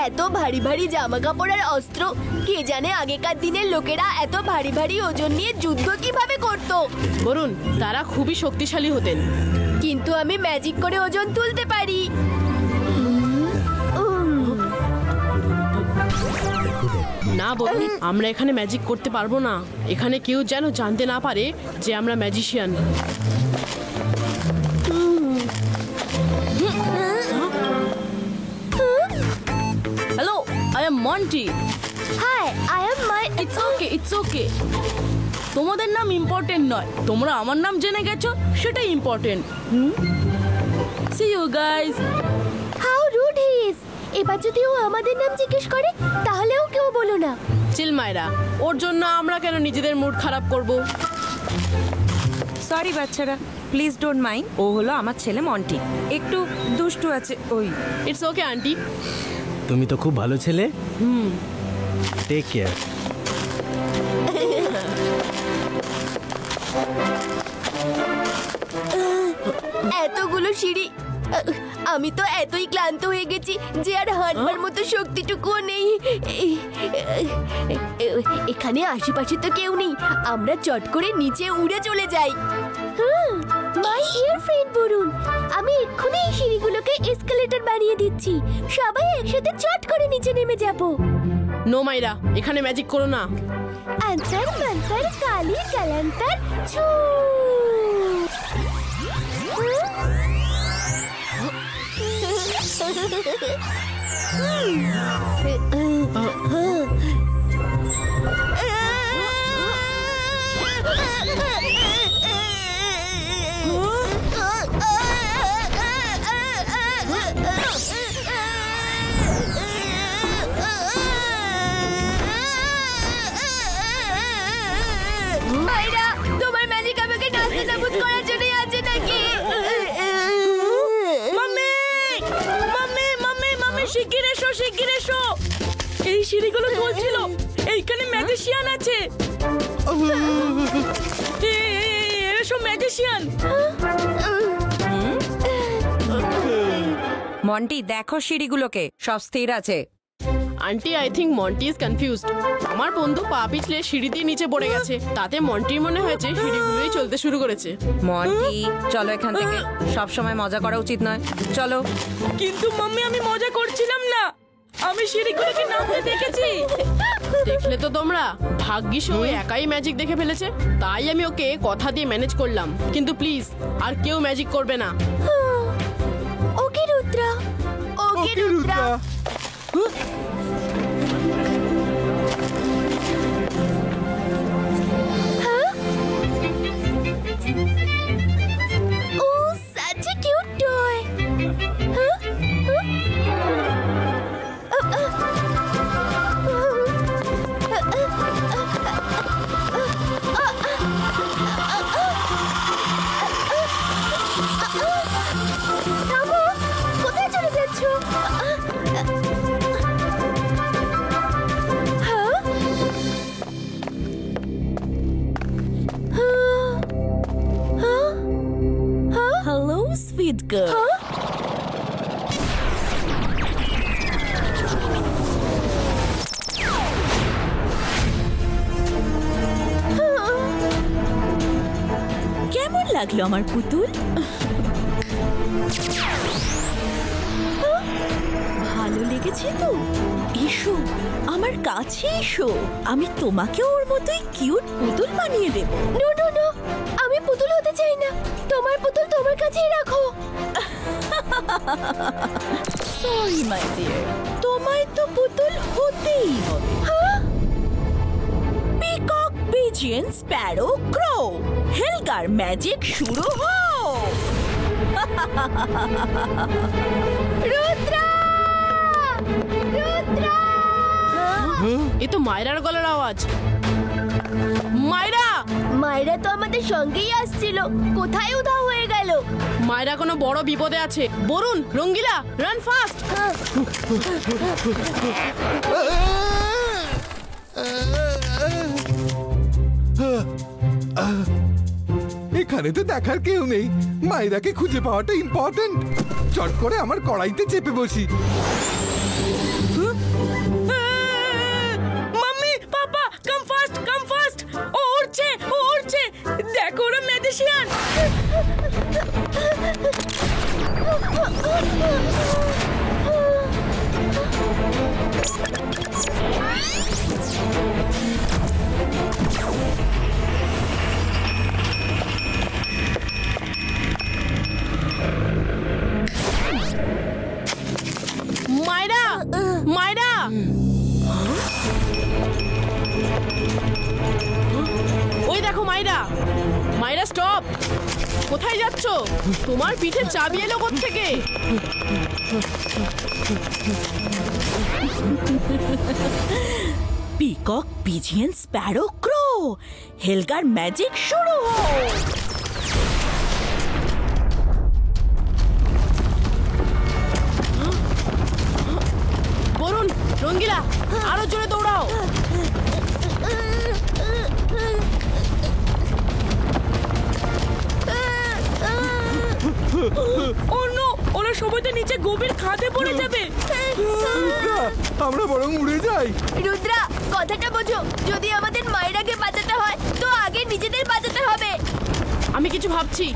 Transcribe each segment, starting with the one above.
এত ভারী ভারী জামা কাপড় আর অস্ত্র, কে জানে আগেকার দিনের লোকেরা এত ভারী ভারী ওজন নিয়ে যুদ্ধ কিভাবে করত। বরুণ, তারা খুবই শক্তিশালী হতেন। কিন্তু আমি ম্যাজিক করে ওজন তুলতে পারি। না বরুণ, আমরা এখানে ম্যাজিক করতে পারবো না। এখানে কেউ যেন জানতে না পারে যে আমরা magician. Hello, I am Monty. Hi, I am Mai. It's okay. তোমাদের নাম ইম্পর্টেন্ট নয়, তোমরা আমার নাম জেনে গেছো সেটাই important. See you guys. How rude he is. এবার যদি ও আমাদের নাম জিজ্ঞেস করে তাহলেও কেউ বলো না। চিল মায়েরা, ওর জন্য আমরা কেন নিজেদের মুড খারাপ করব? সরি বাচ্চারা, প্লিজ ডোন্ট মাইন্ড। ও হলো আমার ছেলে মন্টি, একটু দুষ্টু আছে ওই। It's okay aunty. তুমি তো খুব ভালো ছেলে। Take care. এতগুলো সিঁড়ি, আমি তো এতই ক্লান্ত হয়ে গেছি যে আর হাঁটবার মতো শক্তিটুকুও নেই। এখানে আশেপাশে তো কেউ নেই, আমরা চট করে নিচে উড়ে চলে যাই। মাই ডিয়ার ফ্রেন্ড বরুণ, আমি এক্ষুনি এই সিঁড়িগুলোকে এসকেলেটর বানিয়ে দিচ্ছি। সবাই একসাথে চট করে নিচে নেমে যাব। নো মাইরা, এখানে ম্যাজিক করো না। আন্তর মন্তর কালি কালান্তর ছু। মাইরা, তোমার ম্যাজিক আমাকে নাস্তা নাবুদ করার জন্যই আছে নাকি? শিগগির এসো, শিগগির এসো। এই সিঁড়িগুলো চলছিল, এইখানে ম্যাজিশিয়ান আছে। এসো ম্যাজিশিয়ান। মন্টি দেখো সিঁড়িগুলোকে, সব স্থির আছে। Aunty, I think Monty is confused. আমার বন্ধু পা পিছলে সিঁড়ি দিয়ে নিচে পড়ে গেছে, তাতে মন্টির মনে হয়েছে সিঁড়িগুলোই চলতে শুরু করেছে। মন্টি চলো এখান থেকে, সব সময় মজা করা উচিত নয়, চলো। কিন্তু মাম্মি, আমি মজা করছিলাম না, আমি সিঁড়িগুলোকে নামতে দেখেছি। দেখলে তো তোমরা, ভাগ্যিস ও একাই ম্যাজিক দেখে ফেলেছে, তাই আমি ওকে কথা দিয়ে ম্যানেজ করলাম। কিন্তু প্লিজ আর কেউ ম্যাজিক করবে না। ওকে রুদ্রা, ওকে Rudra. Oh, such a cute toy. থামো, কোথায় চলে যাচ্ছ? Hello sweet girl. কেমন লাগলো আমার পুতুল? ভালো লেগেছে তো? এসো আমার কাছে এসো, আমি তোমাকে ওর মতোই কিউট পুতুল বানিয়ে দেব। নো নো নো, আমি পুতুল হতে চাই না। তোমার পুতুল তোমার কাছেই রাখো। সরি মাই ডিয়ার, তোমায় তো পুতুল হতেই হবে। পিকক, পিজিয়ন, স্প্যারো, ক্রো, হেলগার ম্যাজিক শুরু হোক। রুদ্রা, রুদ্রা। এ তো মায়রার গলার আওয়াজ। মায়রা! মায়েরা তো আমাদের সঙ্গেই আসছিল, কোথায় উধাও হয়ে গেল? মায়রা কোনো বড় বিপদে আছে। Varun, Rangila, run fast! এখানে তো দেখার কেউ নেই, মায়েরাকে খুঁজে পাওয়াটা ইম্পর্টেন্ট। চট করে আমার কড়াইতে চেপে বসি। মাম্মি পাপা কাম ফাস্ট ও উড়ছে দেখো ওরা ম্যাজিশিয়ান। মায়রা মায়রা ওই দেখো মায়রা মায়রা স্টপ, কোথায় যাচ্ছ? তোমার পিঠে চাবি এলো কোত্থেকে? পিকক পিজিয়ন স্প্যারো ক্রো, হেলগার ম্যাজিক শুরু হোক। বরুণ, রঙ্গিলা আরো জোরে দৌড়াও। ও নো, ওরা সবাই তো নিচে গভীর খাদে পড়ে যাবে। আমরা বরং উড়ে যাই। রুদ্রা, কথাটা বোঝো, যদি আমাদের মায়েরাকে বাঁচাতে হয় তো আগে নিজেদের বাঁচাতে হবে। আমি কিছু ভাবছি।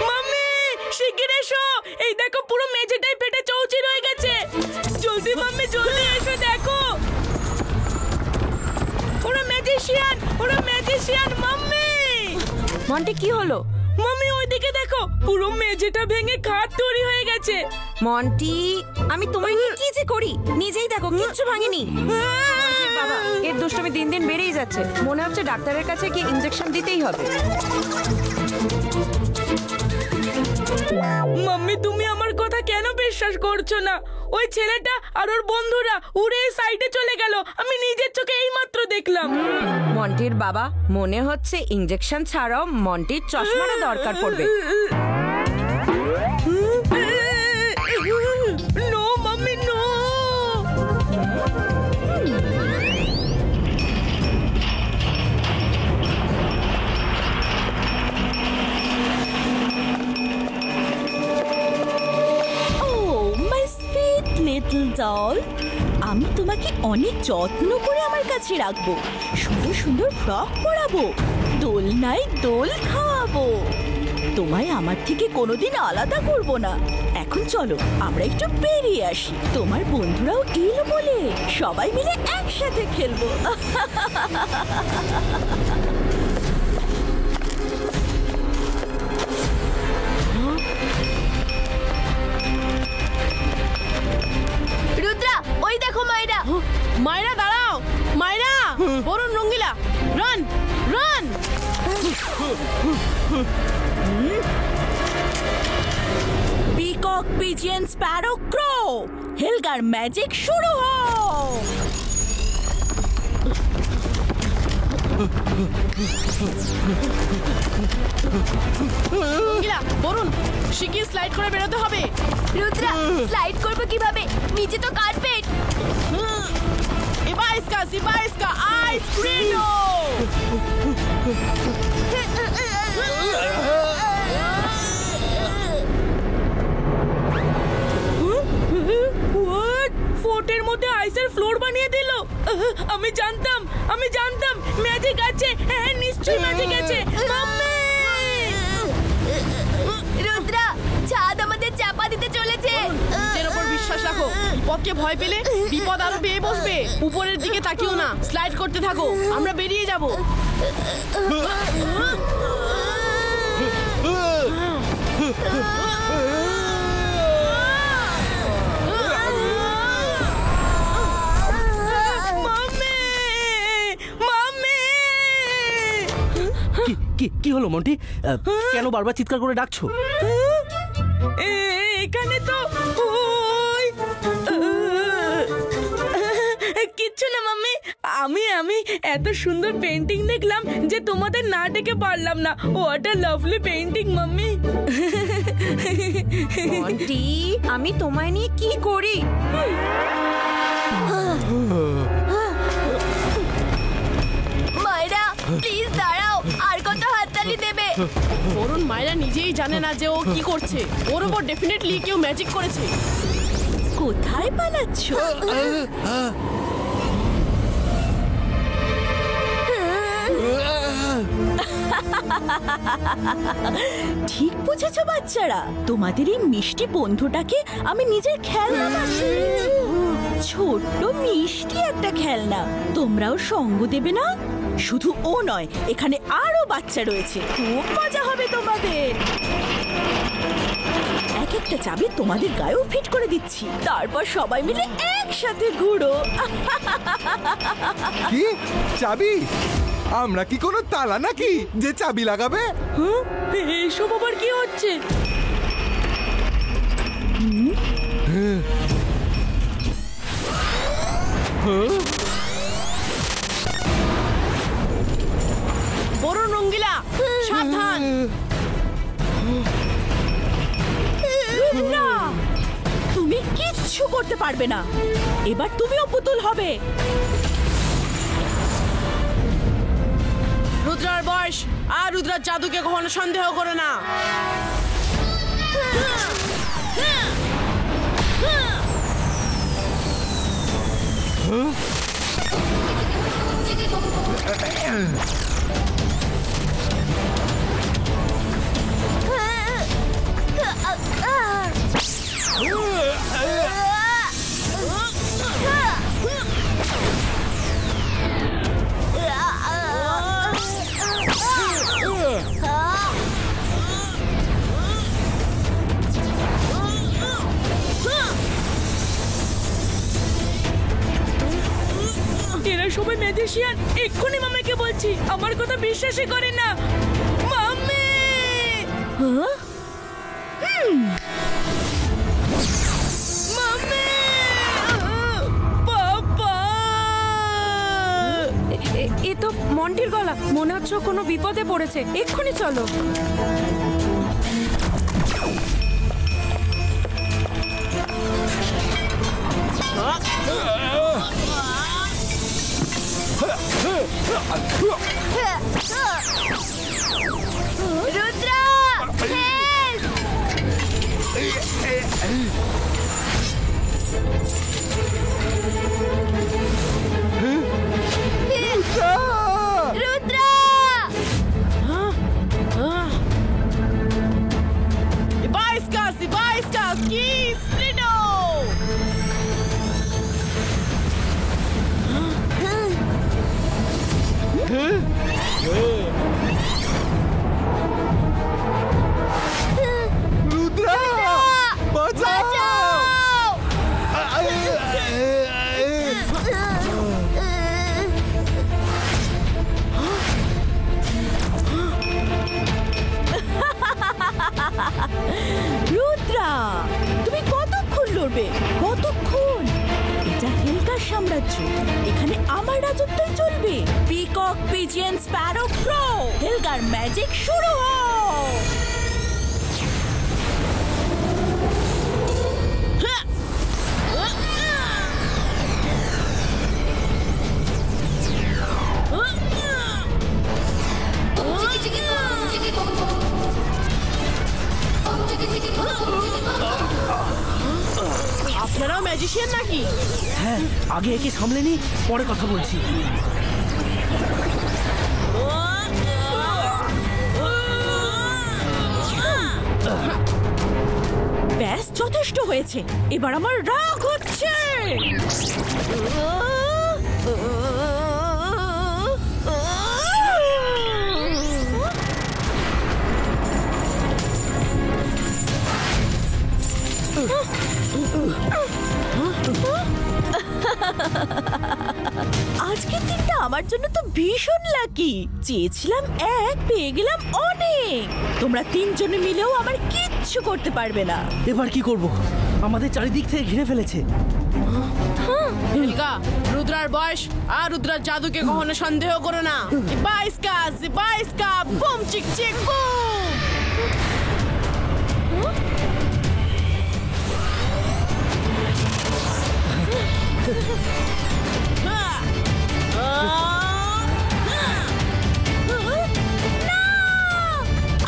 মাম্মি শিগগির এসো, এই দেখো পুরো মেঝেটাই ফেটে চৌচির হয়ে গেছে। জলদি মাম্মি জলদি এসো, দেখো ওরা ম্যাজিশিয়ান মাম্মি। মন্টি কি হলো? মাম্মি ওইদিকে দেখো, পুরো মেঝেটা ভেঙে খাট তৈরি হয়ে গেছে। মন্টি, আমি তোমায় নিয়ে কি যে করি, নিজেই দেখো কিচ্ছু ভাঙেনি। বাবা, এর দুষ্টুমি দিন দিন বেড়েই যাচ্ছে। মনে হচ্ছে ডাক্তারের কাছে গিয়ে ইনজেকশন দিতেই হবে। মাম্মি তুমি আমার কথা কেন বিশ্বাস করছো না? ওই ছেলেটা আর ওর বন্ধুরা উড়ে সাইডে চলে গেল, আমি নিজের চোখে এইমাত্র দেখলাম। মন্টির বাবা, মনে হচ্ছে ইনজেকশন ছাড়াও মন্টির চশমাটা দরকার পড়বে। No mummy no. Little doll, আমি তোমাকে অনেক যত্ন করে আমার কাছে রাখবো, সুন্দর সুন্দর ফ্রক পরাবো, দোলনায় দোল খাওয়াবো, তোমায় আমার থেকে কোনোদিন আলাদা করব না। এখন চলো আমরা একটু বেরিয়ে আসি, তোমার বন্ধুরাও এলো বলে সবাই মিলে একসাথে খেলবো। রুদ্রা, ওই দেখো মায়েরা। মায়রা দাঁড়াও, Myra. Varun, Rangila, run run. Peacock pigeon sparrow crow, হেলগার ম্যাজিক শুরু হোক। রঙ্গিলা, বরুণ, শিগগির স্লাইড করে বেরোতে হবে। রুদ্রা, স্লাইড করবো কিভাবে? নিচে তো carpet. Iba isca, ice cream! What? ফোর্টের মধ্যে আইসের ফ্লোর বানিয়ে দিল। আমি জানতাম ম্যাজিক আছে। হ্যাঁ নিশ্চয়ই ম্যাজিক আছে। রুদ্রা, ছাদ আমাদের চাপা দিতে চলেছে। নিজের ওপর বিশ্বাস রাখো। বিপদকে ভয় পেলে বিপদ আরো পেয়ে বসবে। উপরের দিকে তাকিও না, স্লাইড করতে থাকো, আমরা বেরিয়ে যাব। কি হলো মন্টি? কেন বারবার চিৎকার করে ডাকছো? এখানে তো ওই কিচ্ছু না মাম্মি। আমি এত সুন্দর পেন্টিং দেখলাম যে তোমাদের না ডেকে পারলাম না। What a lovely painting mummy. Monty, আমি তোমায় নিয়ে কি করি? মায়েরা প্লিজ দাঁড়াও, আর কত হাততালি দেবে? বরুণ মায়েরা নিজেই জানে না যে ও কি করছে। ওর উপর ডেফিনেটলি কেউ ম্যাজিক করেছে। কোথায় পালাচ্ছ? ঠিক বুঝেছো বাচ্চারা, তোমাদের এই মিষ্টি বন্ধুটাকে আমি নিজের খেলনা বানিয়ে দিয়েছি। ছোট্ট মিষ্টি একটা খেলনা। তোমরাও সঙ্গ দেবে না? শুধু ও নয়, এখানে আরো বাচ্চা রয়েছে। খুব মজা হবে তোমাদের। এক একটা চাবি তোমাদের গায়েও ফিট করে দিচ্ছি, তারপর সবাই মিলে একসাথে ঘুরো। কি চাবি? আমরা কি কোনো তালা নাকি যে চাবি লাগাবে? এসব আবার কি হচ্ছে? বরুণ রঙ্গিলা সাবধান। না, তুমি কিচ্ছু করতে পারবে না। এবার তুমিও পুতুল হবে। রুদ্রার বয়স আর রুদ্রার জাদুকে কখনো সন্দেহ করে না। এরা সবাই ম্যাজিশিয়ান। এক্ষুনি মামাকে বলছি, আমার কথা বিশ্বাসই করে না। মাম্মি! মাম্মি! বাবা! এ তো মন্টির গলা। মনে হচ্ছে ও কোনো বিপদে পড়েছে। এক্ষুনি চলো। রুদ্রা রুদ্রা Baiskas, কি স্প্লিটো। রুদ্রা বাঁচাও! রুদ্রা, তুমি কতক্ষণ লড়বে? কতক্ষণ? এটা হেলকার সাম্রাজ্য। এখানে আমার রাজত্বই চলবে। পিকক, পিজিয়ন, স্প্যারো, ক্রো, হেলকার ম্যাজিক শুরু হোক। আপনারাও ম্যাজিশিয়ান নাকি? হ্যাঁ, আগে একে সামলে নি, পরে কথা বলছি। ব্যাস, যথেষ্ট হয়েছে। এবার আমার রাগ হচ্ছে। আর আজকের দিনটা আমার জন্য তো ভীষণ লাকি। চেয়েছিলাম এক, পেয়ে গেলাম অনেক। তোমরা তিনজনে মিলেও আমার কিচ্ছু করতে পারবে না। এবার কি করব? আমাদের চারিদিক থেকে ঘিরে ফেলেছে। হেলগা, রুদ্রার বয়স আর রুদ্রার জাদুকে কখনো সন্দেহ করো না। বাইস্কা বুম চিক চিক বুম।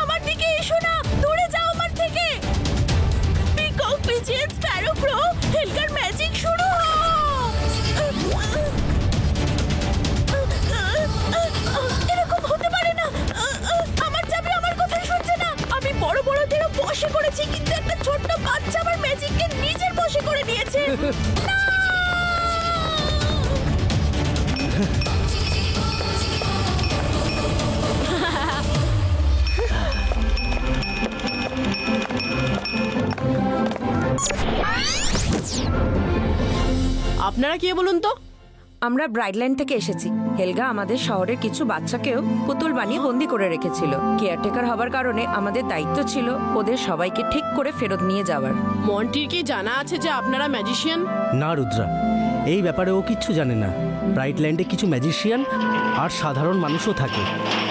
আমার দিকে এসো না, দূরে যাও আমার থেকে। Peacock pigeon Sparrow pro, Hellgar magic শুরু এরকম হতে পারে না। আমার চাবি আমার কথাই শুনছে না। আমি বড় বড়দেরও বশে করেছি, কিন্তু একটা ছোট্ট বাচ্চা আমার ম্যাজিককে নিজের বশে করে নিয়েছে। না! আপনারা কে বলুন তো? আমরা ব্রাইডল্যান্ড থেকে এসেছি। হেলগা আমাদের শহরের কিছু বাচ্চাকেও পুতুল বানিয়ে বন্দি করে রেখেছিল। কেয়ারটেকার হবার কারণে আমাদের দায়িত্ব ছিল ওদের সবাইকে ঠিক করে ফেরত নিয়ে যাওয়ার। মন্টির কি জানা আছে যে আপনারা ম্যাজিশিয়ান? না রুদ্রা, এই ব্যাপারে ও কিচ্ছু জানে না। ব্রাইটল্যান্ডে কিছু ম্যাজিশিয়ান আর সাধারণ মানুষও থাকে।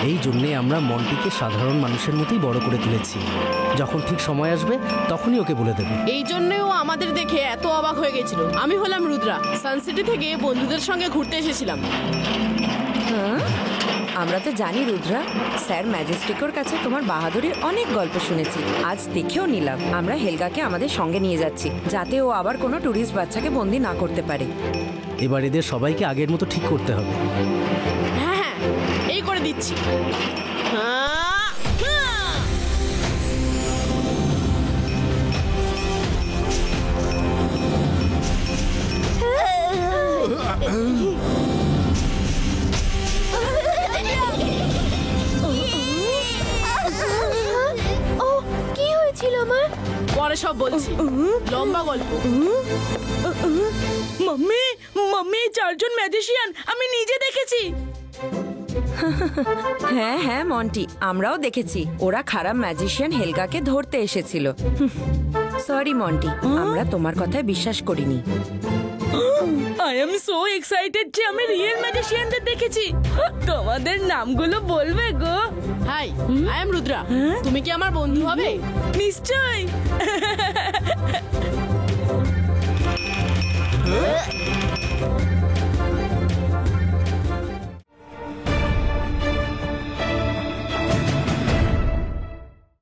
এই জন্যে আমরা মন্টিকে সাধারণ মানুষের মতোই বড় করে তুলেছি। যখন ঠিক সময় আসবে তখনই ওকে বলে দেবে। এই জন্যই ও আমাদের দেখে এত অবাক হয়ে গেছিল। আমি হলাম রুদ্রা, সানসিটি থেকে বন্ধুদের সঙ্গে ঘুরতে এসেছিলাম। আমরা তো জানি রুদ্রা, স্যার ম্যাজেস্টিকোর কাছে তোমার বাহাদুরির অনেক গল্প শুনেছি। আজ দেখেও নিলাম। আমরা হেলগাকে আমাদের সঙ্গে নিয়ে যাচ্ছি, যাতে ও আবার কোনো ট্যুরিস্ট বাচ্চাকে বন্দি না করতে পারে। এবার এদের সবাইকে আগের মতো ঠিক করতে হবে। হ্যাঁ, এই করে দিচ্ছি। ও কি হয়েছিল আমার? পরে সব বলছি, লম্বা গল্প। মাম্মি, মাম্মি, চারজন ম্যাজিশিয়ান আমি নিজে দেখেছি। হ্যাঁ হ্যাঁ মন্টি, আমরাও দেখেছি। ওরা খারাপ ম্যাজিশিয়ান হেলগাকে ধরতে এসেছিল। সরি মন্টি, আমরা তোমার কথায় বিশ্বাস করিনি। আই এম সো এক্সাইটেড যে আমি রিয়েল ম্যাজিশিয়ানদের দেখেছি। তোমাদের নামগুলো বলবে গো? Hi, I am Rudra. তুমি কি আমার বন্ধু হবে? নিশ্চয়।